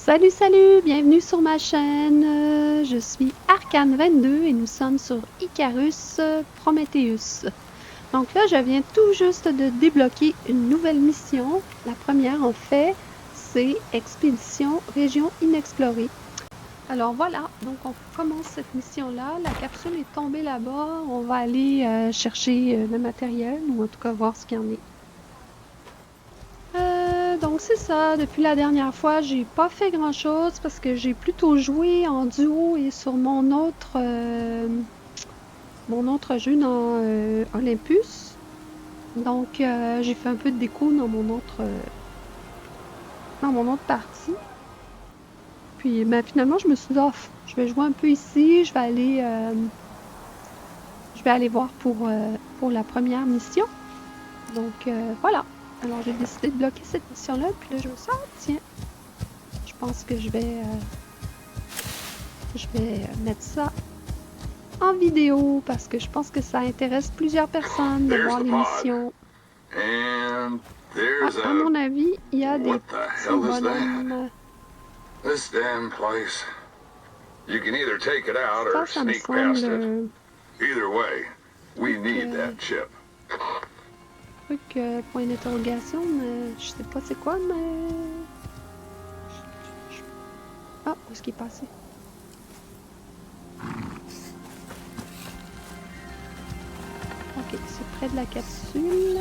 Salut, salut! Bienvenue sur ma chaîne. Je suis Arcane22 et nous sommes sur Icarus Prometheus. Donc là, je viens tout juste de débloquer une nouvelle mission. La première, en fait, c'est Expédition Région Inexplorée. Alors voilà, donc on commence cette mission-là. La capsule est tombée là-bas. On va aller chercher le matériel, ou en tout cas voir ce qu'il y en est. Donc c'est ça, depuis la dernière fois, j'ai pas fait grand chose parce que j'ai plutôt joué en duo et sur mon autre jeu dans Olympus. Donc j'ai fait un peu de déco dans mon autre partie. Puis ben, finalement je me suis dit, oh, je vais jouer un peu ici, je vais aller voir pour la première mission. Donc voilà. Alors j'ai décidé de bloquer cette mission-là, puis là je me suis dit, ah, tiens, je pense que je vais mettre ça en vidéo parce que je pense que ça intéresse plusieurs personnes de voir l'émission. À mon avis, il y a des petits bonhommes. This damn place. You can either take it out or Ça me sneak past it. semble Either way, we need that chip. truc point d'interrogation, mais je sais pas c'est quoi, mais... Ah, où est-ce qu'il est passé? Ok, c'est près de la capsule.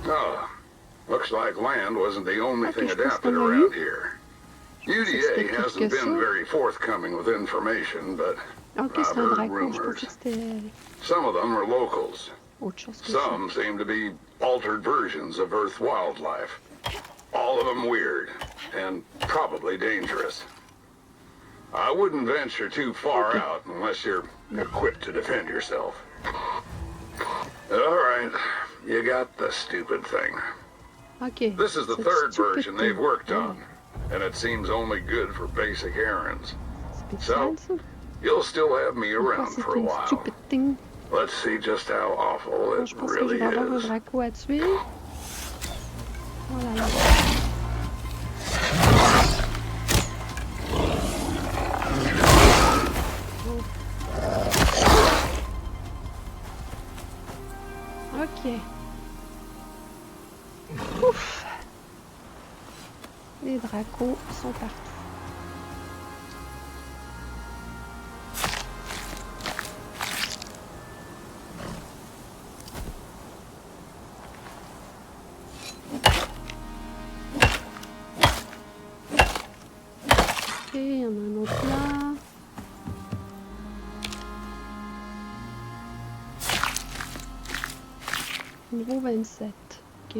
Oh, looks like land wasn't the only thing je pense adapted qu'on a around eu. here. C'est UDA plus hasn't que been ça. very forthcoming with information, but Ok, I've c'est un heard dragon. Je rumors. pensais que c'était Some of them are locals. autre chose que ça. Some seem to be altered versions of Earth wildlife. All of them weird, and probably dangerous. I wouldn't venture too far out unless you're equipped to defend yourself. All right, you got the stupid thing. Ok. This is the cette third stupide version they've worked thing. on, and it seems only good for basic errands. Spécial, ça? You'll still have me Pourquoi around c'est for a une while. stupid thing? Let's see just how awful Bon, it je pense que je really vais avoir un is. draco à tuer. Oh là là. Ok. Ouf. Les dracos sont partout. Ok, il y en a un autre là. Niveau 27. Ok.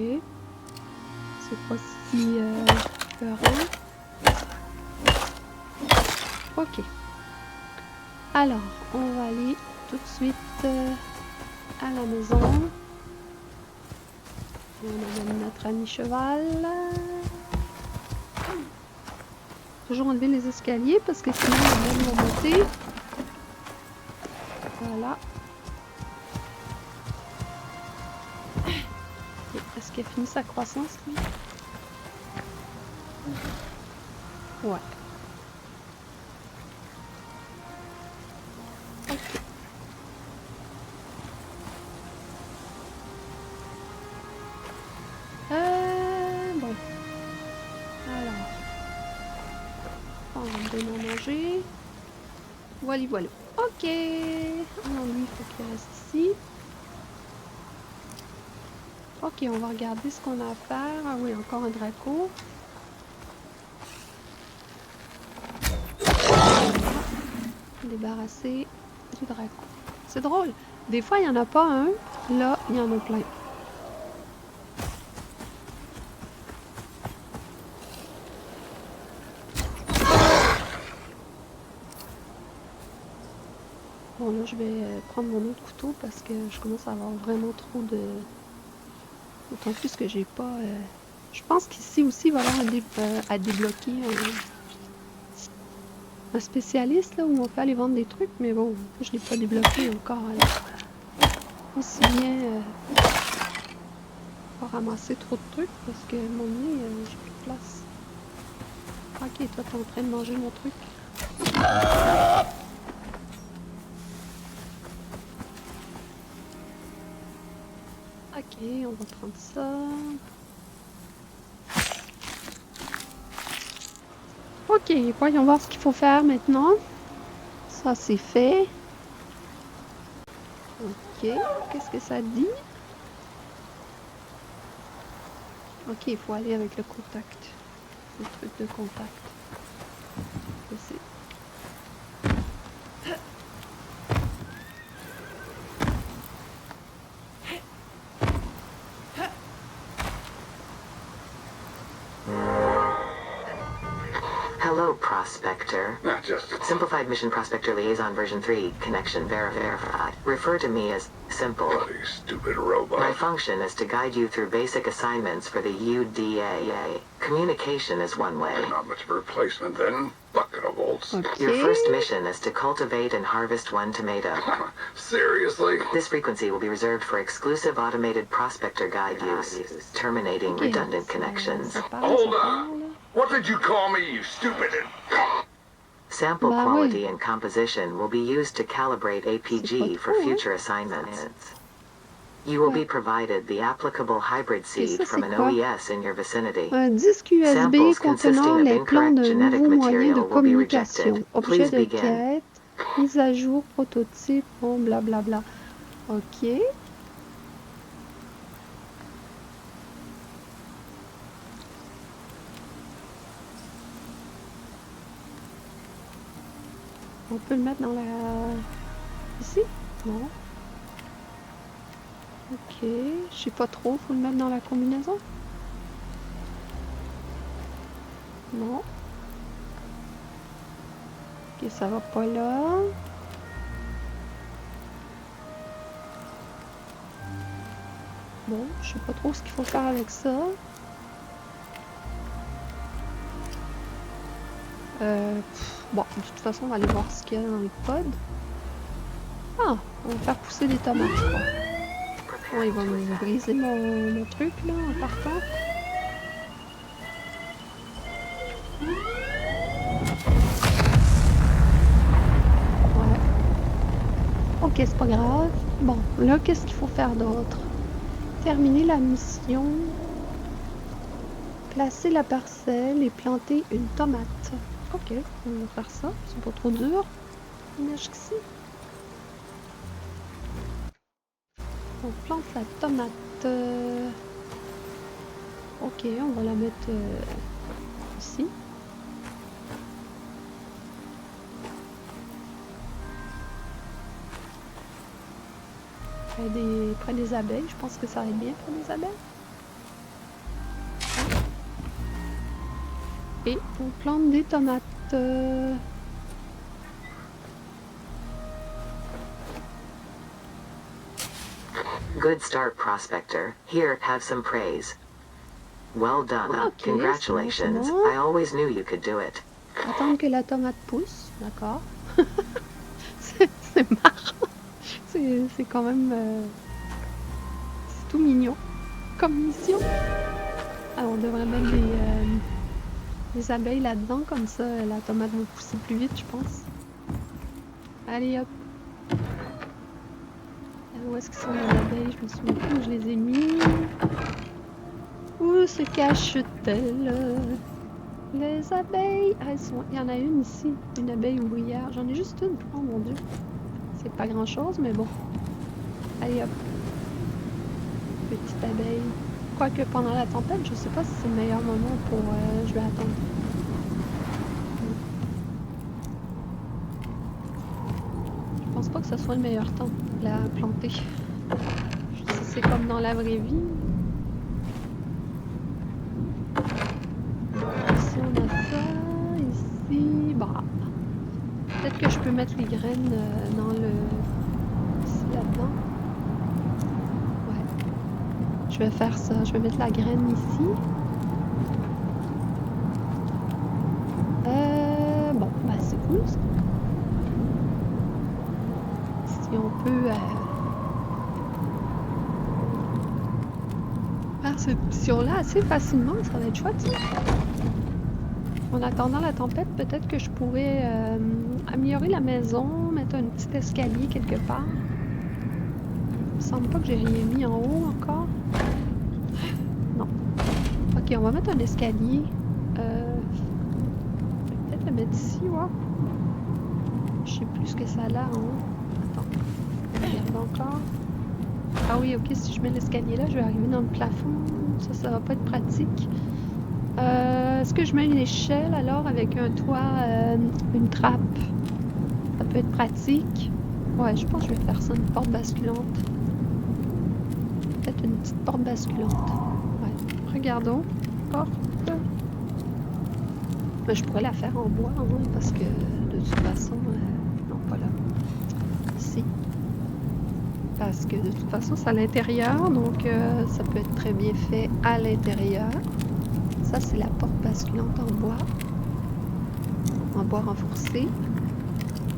C'est pas si peurant. Ok. Alors, on va aller tout de suite à la maison. On amène notre ami cheval. Toujours enlever les escaliers parce que sinon les mêmes vont monter. Voilà. Est-ce qu'il a fini sa croissance, lui? Ouais. Ok. Bon. Alors. On va me donner à manger. Voilà, voilà. Ok. Alors lui, il faut qu'il reste ici. Ok, on va regarder ce qu'on a à faire. Ah oui, encore un draco. Débarrasser du draco. C'est drôle. Des fois, il n'y en a pas un. Là, il y en a plein. Bon, là, je vais prendre mon autre couteau parce que je commence à avoir vraiment trop de... D'autant plus que j'ai pas... Je pense qu'ici aussi, il va y avoir à débloquer un spécialiste, là, où on peut aller vendre des trucs. Mais bon, je l'ai pas débloqué encore. Aussi bien... pas ramasser trop de trucs parce que à un moment donné, j'ai plus de place. Ok, toi, t'es en train de manger mon truc. Ok, on va prendre ça. Ok, voyons voir ce qu'il faut faire maintenant. Ça, c'est fait. Ok, qu'est-ce que ça dit? Ok, il faut aller avec le contact. Le truc de contact. Ici. Hello, Prospector. Not just... Simplified Mission Prospector Liaison version 3, connection verified. Refer to me as Simple. bloody stupid My robot. function is to guide you through basic assignments for the UDAA. Communication is one way. Not much of a replacement then. Bucket of bolts. Ok. Your first mission is to cultivate and harvest one tomato. Seriously? This frequency will be reserved for exclusive automated prospector guide use, terminating Ok, redundant ça- connections. ça parle, Hold ça on. parle. What did you call me, you stupid... Sample Bah quality oui. and composition will be used to calibrate APG for trop, hein? future assignments. You will be Ouais. provided the applicable hybrid seed ça, from c'est an quoi? OES in your vicinity. Un disque USB Samples contenant consisting of les plans incorrect d'un genetic nouveau moyen de material will be communication. rejected. Objet Please de begin. quête, mise à jour, prototype, bon, blablabla. Ok. On peut le mettre dans la... Ici? Non. Ok. Je sais pas trop. Faut le mettre dans la combinaison? Non. Ok, ça va pas là. Bon, je sais pas trop ce qu'il faut faire avec ça. Bon, de toute façon, on va aller voir ce qu'il y a dans les pods. Ah, on va faire pousser des tomates, je crois. Bon, il va me briser mon truc, là, en partant. Ouais. Ok, c'est pas grave. Bon, là, qu'est-ce qu'il faut faire d'autre? Terminer la mission. Placer la parcelle et planter une tomate. Ok, on va faire ça. C'est pas trop dur. On a jusqu'ici. On plante la tomate. Ok, on va la mettre ici. Près des abeilles. Je pense que ça va être bien pour les abeilles. Et on plante des tomates. Good start, Prospector. Here, have some praise. Well done. Okay, Congratulations. c'est bon. I always knew you could do it. Attendre que la tomate pousse. D'accord. C'est marrant. C'est quand même... c'est tout mignon comme mission. Alors, on devrait mettre des abeilles là-dedans, comme ça la tomate va pousser plus vite, je pense. Allez hop. Où est-ce que sont les abeilles? Je me souviens plus où je les ai mis. Où se cachent-elles? Les abeilles. Ah, il y en a une ici, une abeille ouvrière. J'en ai juste une. Oh mon dieu. C'est pas grand chose, mais bon. Allez hop. Petite abeille. Quoique pendant la tempête, je sais pas si c'est le meilleur moment pour... je vais attendre. Je pense pas que ce soit le meilleur temps de la planter. Je sais si c'est comme dans la vraie vie. Ici on a ça. Ici... Bah... Peut-être que je peux mettre les graines dans le... Ici, là-dedans. Ouais. Je vais faire ça. Je vais mettre la graine ici. Bon, bah c'est cool ça. Si on peut faire cette mission-là assez facilement, ça va être chouette ça. En attendant la tempête, peut-être que je pourrais améliorer la maison, mettre un petit escalier quelque part. Il me semble pas que j'ai rien mis en haut encore. Non. Ok, on va mettre un escalier. Peut-être le mettre ici, ouais. Je sais plus ce que ça a l'air en haut. Attends, regarde encore. Ah oui, ok, si je mets l'escalier là, je vais arriver dans le plafond. Ça va pas être pratique. Est-ce que je mets une échelle alors avec un toit, une trappe? Ça peut être pratique. Ouais, je pense que je vais faire ça, une porte basculante. Peut-être une petite porte basculante. Ouais, regardons. Porte. Mais je pourrais la faire en bois, hein, parce que de toute façon... non, pas là. Ici. Parce que de toute façon, c'est à l'intérieur, donc ça peut être très bien fait à l'intérieur. Ça, c'est la porte basculante en bois renforcé.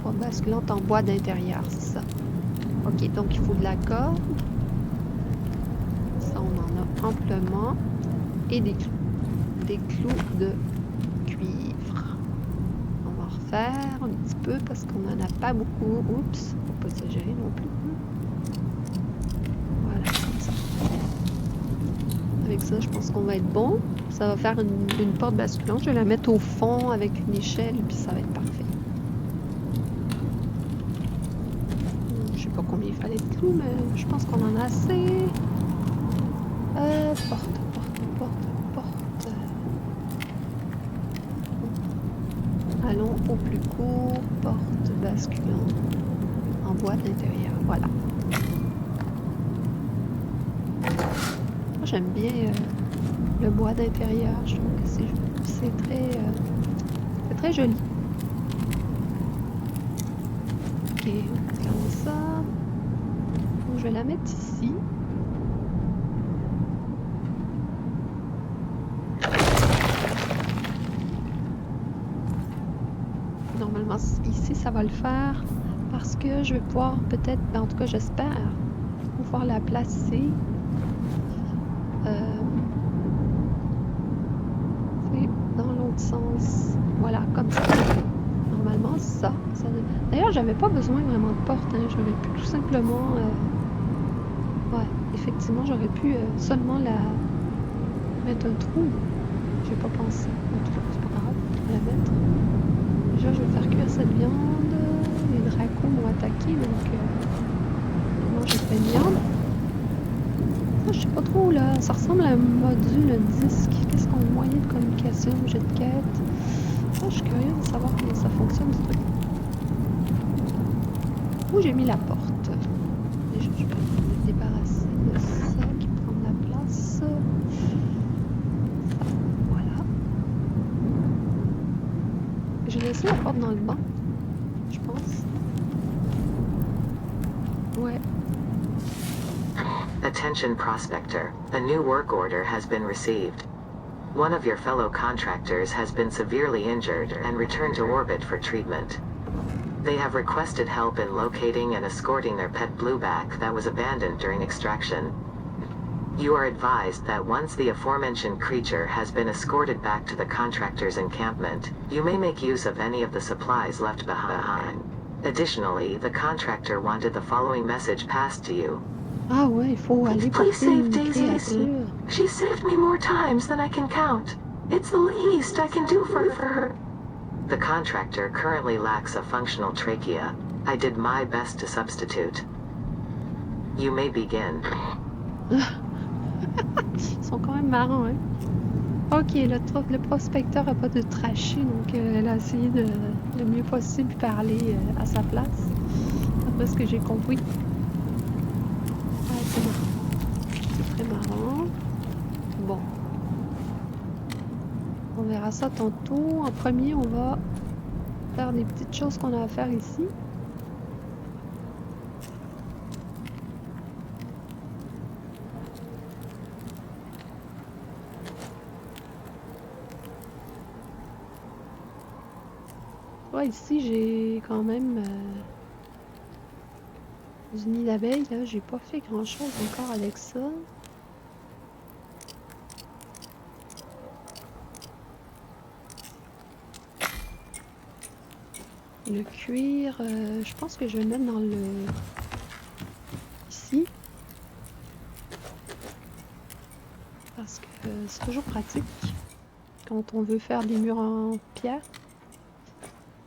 Porte basculante en bois d'intérieur, c'est ça. Ok, donc il faut de la corde. Ça, on en a amplement. Et des clous. Des clous de cuivre. On va en refaire un petit peu parce qu'on n'en a pas beaucoup. Oups, faut pas exagérer non plus. Voilà, comme ça. Avec ça, je pense qu'on va être bon. Ça va faire une porte basculante. Je vais la mettre au fond avec une échelle, puis ça va être parfait. Je sais pas combien il fallait de clous, mais je pense qu'on en a assez. Porte. Allons au plus court. Porte basculante en bois d'intérieur. Voilà. Moi, j'aime bien le bois d'intérieur. Je trouve que c'est très joli. Ok, on regarde ça. Donc, je vais la mettre ici. Normalement, ici, ça va le faire parce que je vais pouvoir peut-être, en tout cas, j'espère, pouvoir la placer. Dans l'autre sens. Voilà, comme ça. Normalement, ça. D'ailleurs, j'avais pas besoin vraiment de porte. Hein. J'aurais pu tout simplement... Ouais, effectivement, j'aurais pu seulement mettre un trou. J'ai pas pensé. En tout cas, c'est pas grave. On va la mettre. Déjà, je vais faire cuire cette viande. Les dracons m'ont attaqué, donc... Moi, j'ai fait une viande. Ah, je sais pas trop, là. Ça ressemble à un module disque. Qu'est-ce qu'on a moyen de communication, jet de quête? Ah, je suis curieuse de savoir comment ça fonctionne, ce truc. Où j'ai mis la porte? Déjà, je vais me débarrasser de ça qui prend de la place. Ça, voilà. J'ai laissé la porte dans le banc, je pense. Ouais. Attention prospector, a new work order has been received. One of your fellow contractors has been severely injured and returned to orbit for treatment. They have requested help in locating and escorting their pet blueback that was abandoned during extraction. You are advised that once the aforementioned creature has been escorted back to the contractor's encampment, you may make use of any of the supplies left behind. Additionally, the contractor wanted the following message passed to you. Ah ouais, il faut aller Please porter une save Daisy. créature. She saved me more times than I can count. It's the least I can do for her. The contractor currently lacks a functional trachea. I did my best to substitute. You may begin. Ils sont quand même marrants, hein? Ok, le prospecteur n'a pas de trachée, donc elle a essayé de le mieux possible parler à sa place. Après ce que j'ai compris. Ah, c'est marrant. C'est très marrant. Bon. On verra ça tantôt. En premier, on va faire des petites choses qu'on a à faire ici. Ouais, ici, j'ai quand même du nid d'abeilles. Là, j'ai pas fait grand-chose encore avec ça. Le cuir, je pense que je vais le mettre dans le... ici. Parce que c'est toujours pratique quand on veut faire des murs en pierre.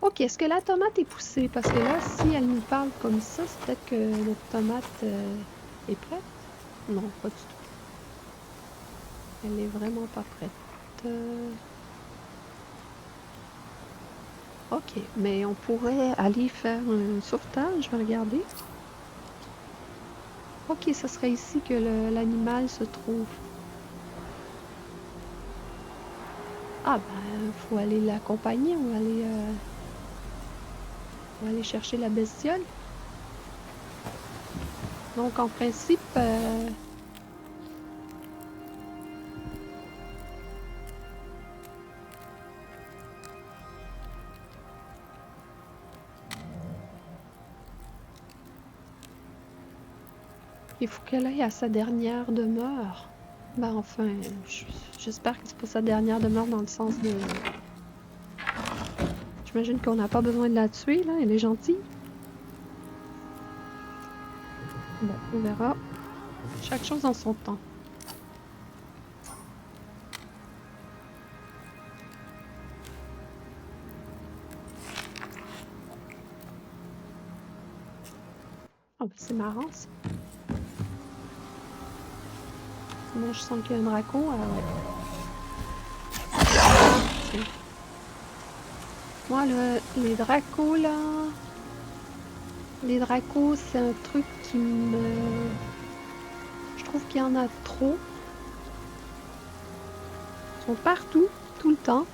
Ok, est-ce que la tomate est poussée? Parce que là, si elle nous parle comme ça, c'est peut-être que notre tomate est prête. Non, pas du tout. Elle est vraiment pas prête. Ok, mais on pourrait aller faire un sauvetage, je vais regarder. Ok, ce serait ici que l'animal se trouve. Ah ben, faut aller l'accompagner, on va aller chercher la bestiole. Donc en principe, il faut qu'elle aille à sa dernière demeure. Ben enfin, j'espère que c'est pas sa dernière demeure dans le sens de... J'imagine qu'on n'a pas besoin de la tuer, là, elle est gentille. Bon, on verra. Chaque chose en son temps. Oh, ben c'est marrant, ça. Moi, je sens qu'il y a un draco, ouais. Tiens. Moi, les dracos, là... Les dracos, c'est un truc qui me... Je trouve qu'il y en a trop. Ils sont partout, tout le temps.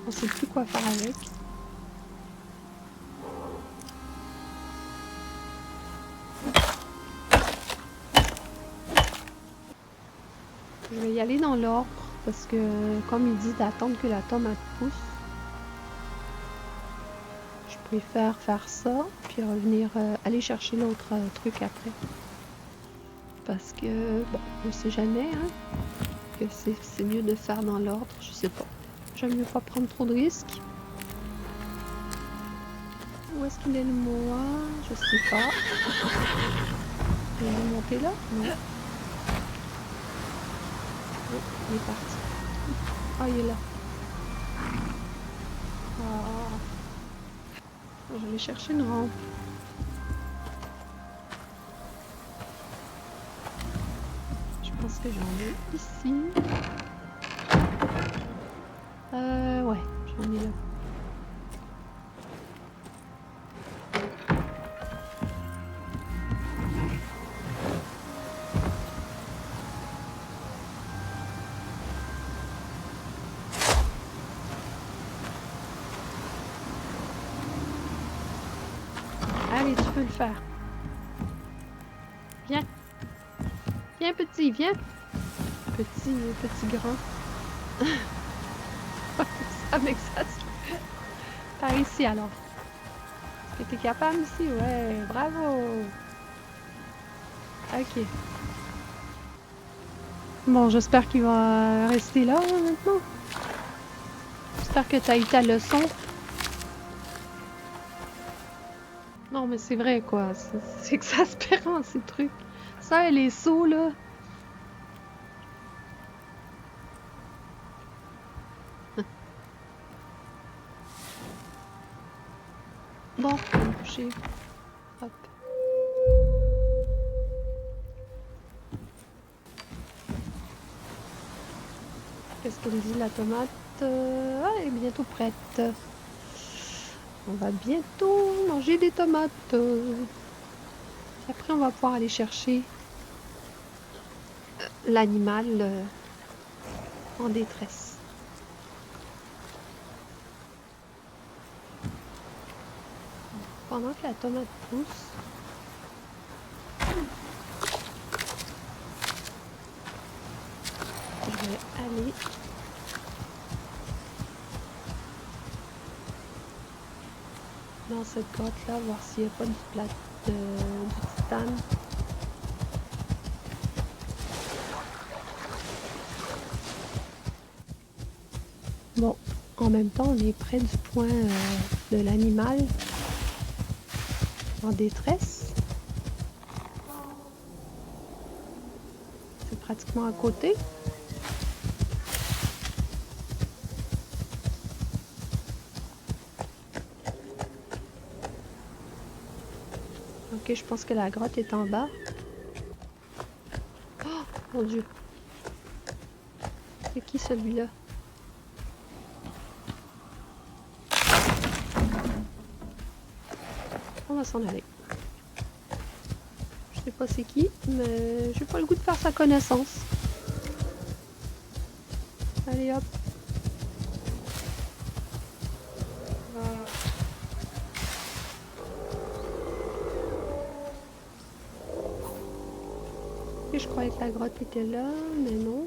On sait plus quoi faire avec. Je vais y aller dans l'ordre parce que, comme il dit, d'attendre que la tomate pousse. Je préfère faire ça, puis revenir aller chercher l'autre truc après. Parce que, bon, on ne sait jamais, hein, que c'est mieux de faire dans l'ordre, je sais pas. J'aime mieux pas prendre trop de risques. Où est-ce qu'il est le moa? Je sais pas. Il est monté là? Non. Oh, il est parti. Ah, il est là. Ah. Je vais chercher une rampe. Je pense que j'en ai ici. Ouais, j'en ai là. Allez, tu peux le faire. Viens. Viens, petit, viens. Petit grand. Avec ça, par ici alors. Est-ce que t'es capable ici? Ouais, bravo. Ok. Bon, j'espère qu'il va rester là maintenant. J'espère que t'as eu ta leçon. Non, mais c'est vrai, quoi. C'est exaspérant, ces trucs. Ça et les sauts, là. Bon, on va me coucher. Hop. Qu'est-ce qu'elle dit, la tomate? Ah, elle est bientôt prête. On va bientôt manger des tomates. Après, on va pouvoir aller chercher l'animal en détresse. Pendant que la tomate pousse, je vais aller dans cette grotte là, voir s'il n'y a pas du titane. Bon, en même temps, on est près du point de l'animal en détresse. C'est pratiquement à côté. Ok, je pense que la grotte est en bas. Oh, mon Dieu. C'est qui celui-là? On va s'en aller. Je sais pas c'est qui, mais j'ai pas le goût de faire sa connaissance. Allez hop. Et je croyais que la grotte était là, mais non.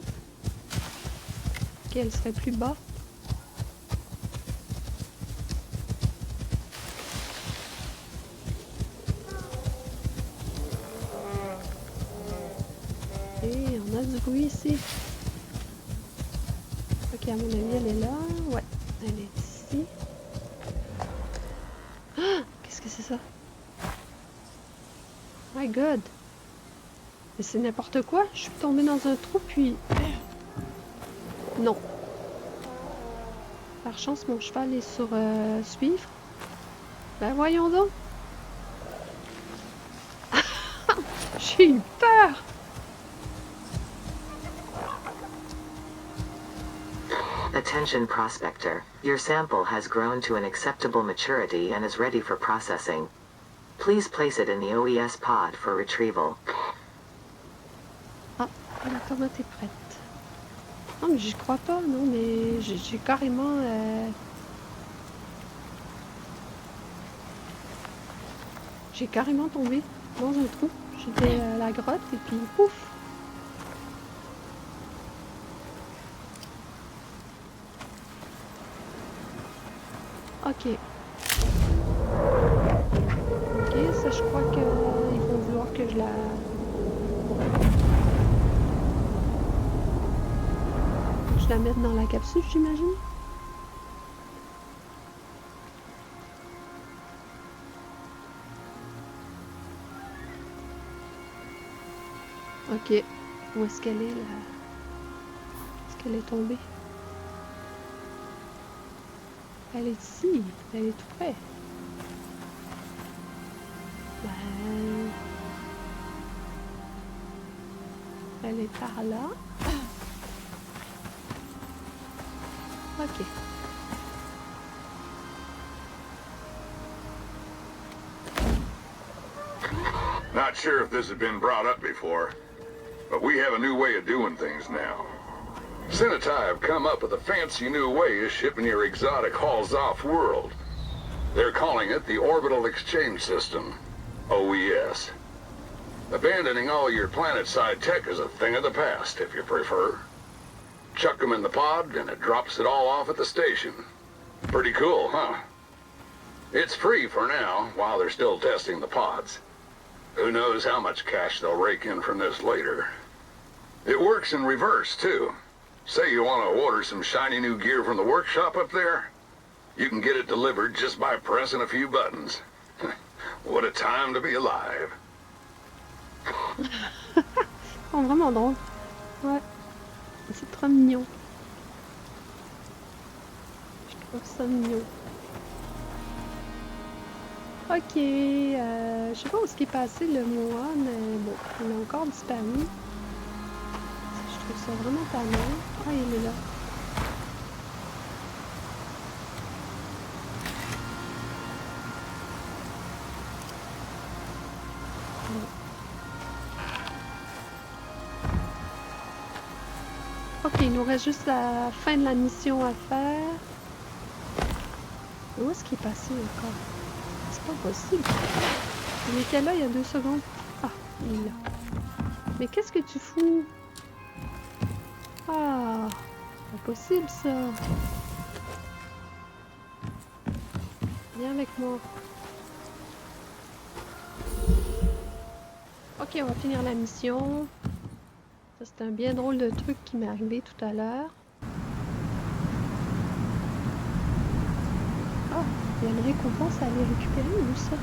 Ok, elle serait plus bas. Et on a du bruit ici. Ok, à mon avis, elle est là. Ouais, elle est ici. Ah! Qu'est-ce que c'est ça? My God! Mais c'est n'importe quoi. Je suis tombée dans un trou, puis... Non. Par chance, mon cheval est sur suivre. Ben voyons donc. J'ai eu peur. Attention prospector, your sample has grown to an acceptable maturity and is ready for processing. Please place it in the OES pod for retrieval. Ah, comment t'es prête? Non, mais j'y crois pas, non, mais j'ai carrément... J'ai carrément tombé dans un trou. J'étais à la grotte et puis pouf! Ok. Ok, ça je crois qu'ils vont vouloir que je la... Je la mette dans la capsule, j'imagine. Ok. Où est-ce qu'elle est, là? Est-ce qu'elle est tombée? Elle est ici. Elle est tout près. Ben... Elle est par là. Ok. Not sure if this has been brought up before, but we have a new way of doing things now. Senatai have come up with a fancy new way of shipping your exotic hauls off-world. They're calling it the Orbital Exchange System, OES. Abandoning all your planet-side tech is a thing of the past, if you prefer. Chuck them in the pod, and it drops it all off at the station. Pretty cool, huh? It's free for now, while they're still testing the pods. Who knows how much cash they'll rake in from this later. It works in reverse, too. Say you want to order some shiny new gear from the workshop up there? You can get it delivered just by pressing a few buttons. What a time to be alive. Oh, vraiment drôle. Ouais. C'est trop mignon. Je trouve ça mignon. Ok, je sais pas où est-ce qu'il est passé le mois, mais bon, il a encore disparu. Je trouve ça vraiment pas mal. Ah, il est là. Ok, il nous reste juste la fin de la mission à faire. Où est-ce qu'il est passé encore? C'est pas possible. Il était là il y a 2 secondes. Ah, il est là. Mais qu'est-ce que tu fous? Ah, pas possible ça. Viens avec moi. Ok, on va finir la mission. Ça, c'est un bien drôle de truc qui m'est arrivé tout à l'heure. Il y a une récompense à aller récupérer ou ça?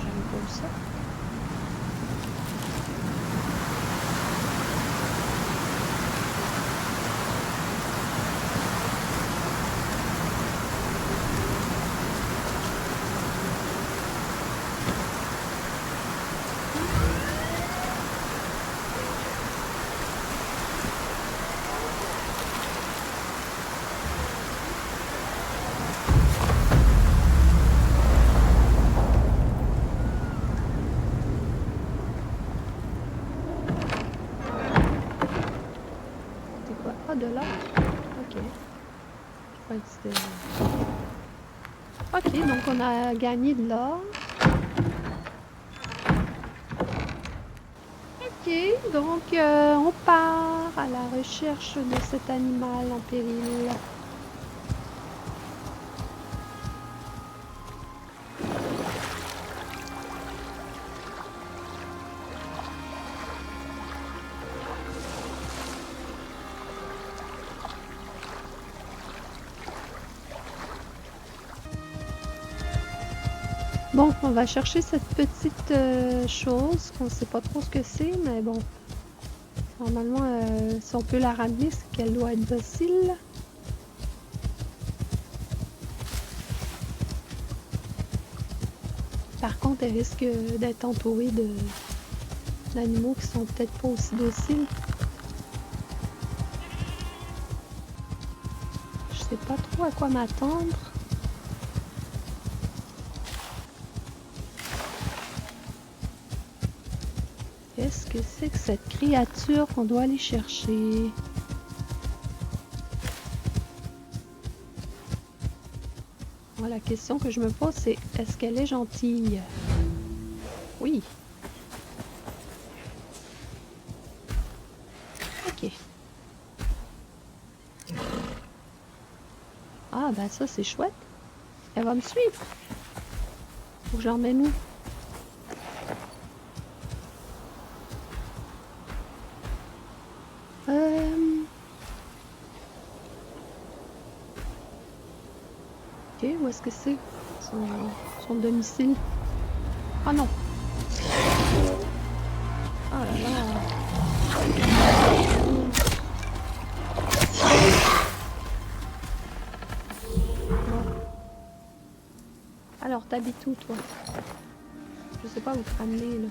J'aime pas ça. C'est quoi? Ah, de l'or. Ok. Ouais, ok, donc on a gagné de l'or. Ok, donc on part à la recherche de cet animal en péril. Bon, on va chercher cette petite chose, on sait pas trop ce que c'est, mais bon. Normalement, si on peut la ramener, c'est qu'elle doit être docile. Par contre, elle risque d'être entourée d'animaux qui sont peut-être pas aussi dociles. Je sais pas trop à quoi m'attendre. Qu'est-ce que c'est que cette créature qu'on doit aller chercher? Bon, la question que je me pose, c'est est-ce qu'elle est gentille? Oui. Ok. Ah, ben ça, c'est chouette. Elle va me suivre. Faut que je l'emmène où? Ok, où est-ce que c'est? Son domicile? Ah non! Ah là là! Bon. Alors, t'habites où, toi? Je sais pas où te ramener, là.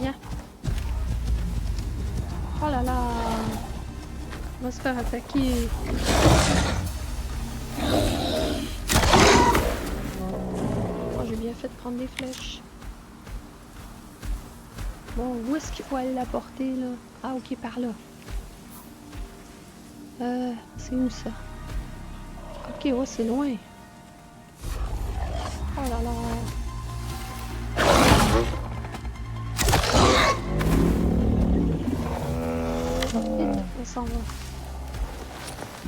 Viens! Oh là là! On va se faire attaquer! Oh, j'ai bien fait de prendre des flèches. Bon, où est-ce qu'il faut aller la porter, là? Ah, ok, par là. C'est où, ça? Ok, ouais, c'est loin. Oh là là! Vite, on s'en va.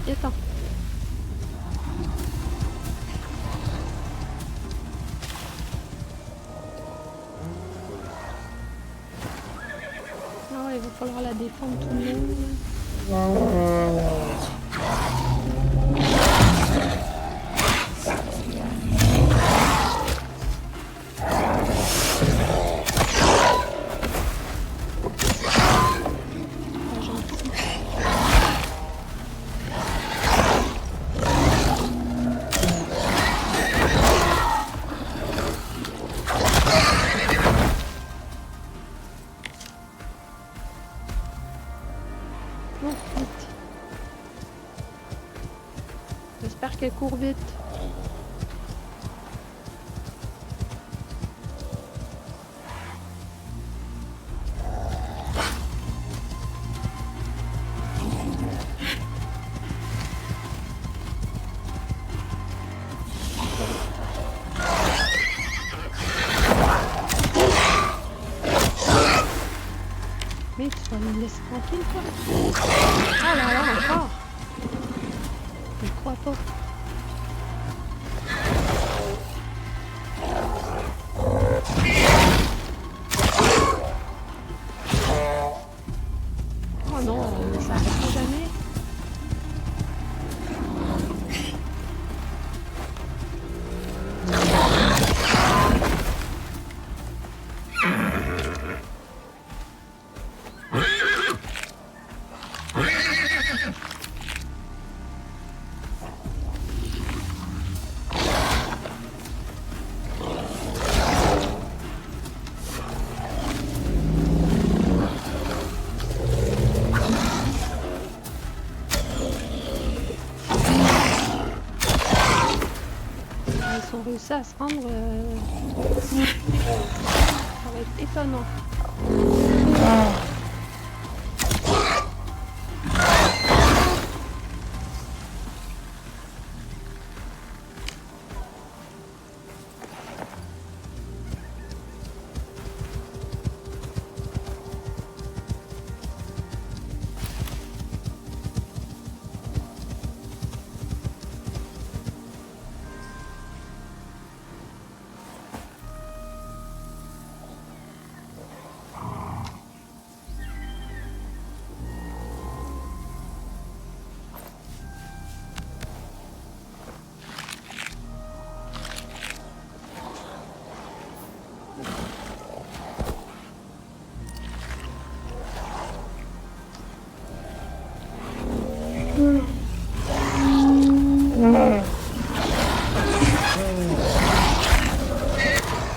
Viens-t'en. Ah ouais, il va falloir la défendre tout le monde. Pas gentil. Oh, vite. J'espère qu'elle court vite. Mais tu vas me laisser tranquille, toi? Ah là là, encore! Je crois pas. Oh non, ça arrête jamais. si on réussit à se rendre, ça va être étonnant.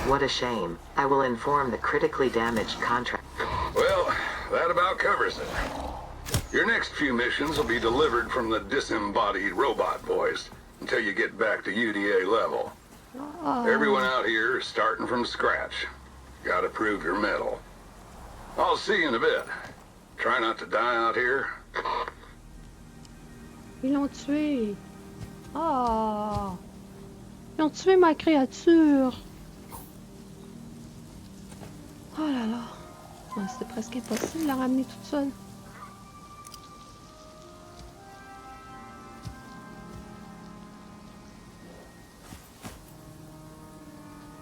What a shame. I will inform the critically damaged contract. Well, that about covers it. Your next few missions will be delivered from the disembodied robot voice until you get back to UDA level. Everyone out here is starting from scratch. Gotta prove your mettle. I'll see you in a bit. Try not to die out here. Ils l'ont tué. Ah! Ils ont tué ma créature. Oh là là. Ouais, c'était presque impossible de la ramener toute seule.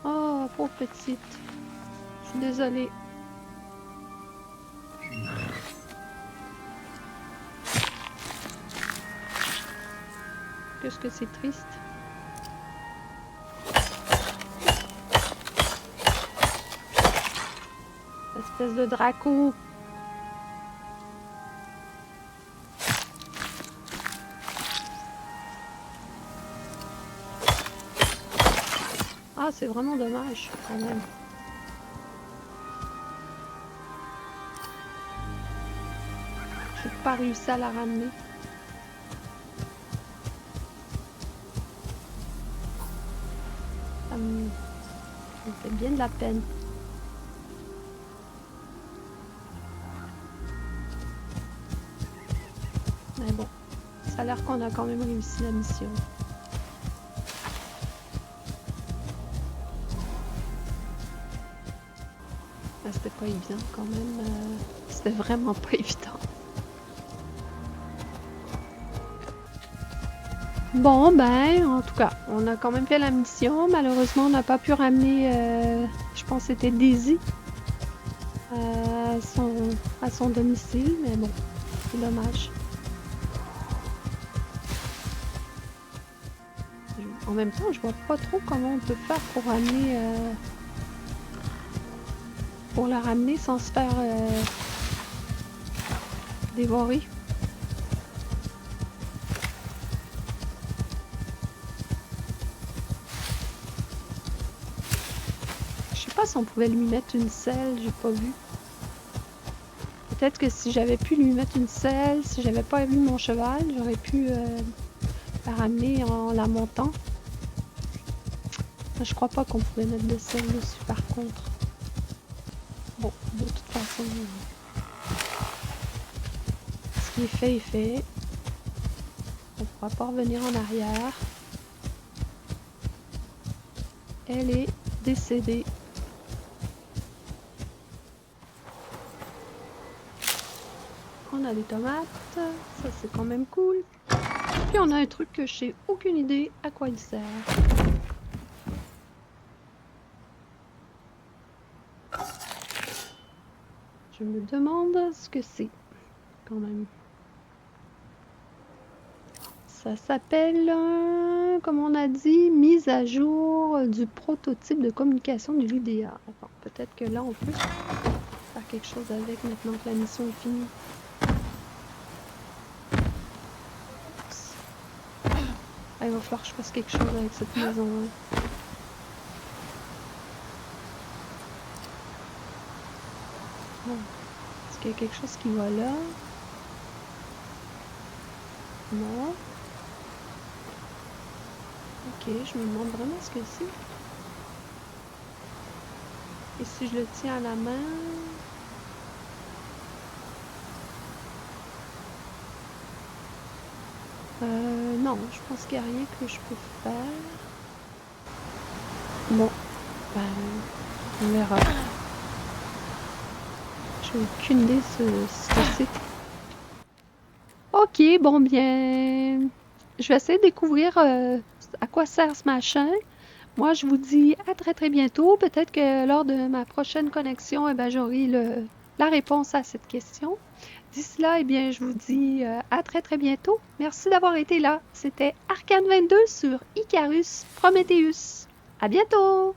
Oh, pauvre petite. Je suis désolée. Qu'est-ce que c'est triste. Espèce de Draco. Ah, c'est vraiment dommage quand même. J'ai pas réussi à la ramener. Ça me fait bien de la peine. Mais bon, ça a l'air qu'on a quand même réussi la mission. C'était pas évident quand même. C'était vraiment pas évident. Bon, ben, en tout cas, on a quand même fait la mission. Malheureusement, on n'a pas pu ramener, je pense que c'était Daisy, à son domicile, mais bon, c'est dommage. En même temps, je vois pas trop comment on peut faire pour ramener, pour la ramener sans se faire dévorer. Je sais pas si on pouvait lui mettre une selle, j'ai pas vu. Peut-être que si j'avais pu lui mettre une selle, si j'avais pas vu mon cheval, j'aurais pu la ramener en la montant. Je crois pas qu'on pouvait mettre de selle dessus par contre. Bon, de toute façon, ce qui est fait est fait. On pourra pas revenir en arrière. Elle est décédée. On a des tomates, ça c'est quand même cool. Puis on a un truc que je sais aucune idée à quoi il sert. Je me demande ce que c'est, quand même. Ça s'appelle, comme on a dit, mise à jour du prototype de communication du l'UDA. Bon, peut-être que là, on peut faire quelque chose avec maintenant que la mission est finie. Ah, il va falloir que je fasse quelque chose avec cette maison. Hein. Bon. Est-ce qu'il y a quelque chose qui va là? Non. Ok, je me demande vraiment ce que c'est. Et si je le tiens à la main... non, je pense qu'il n'y a rien que je peux faire. Bon, ben, on verra. J'ai aucune idée ce que c'est. Ok, bon bien, je vais essayer de découvrir à quoi sert ce machin. Moi, je vous dis à très très bientôt. Peut-être que lors de ma prochaine connexion, eh ben, j'aurai la réponse à cette question. D'ici là, eh bien, je vous dis à très très bientôt. Merci d'avoir été là. C'était Arcane 22 sur Icarus Prometheus. À bientôt!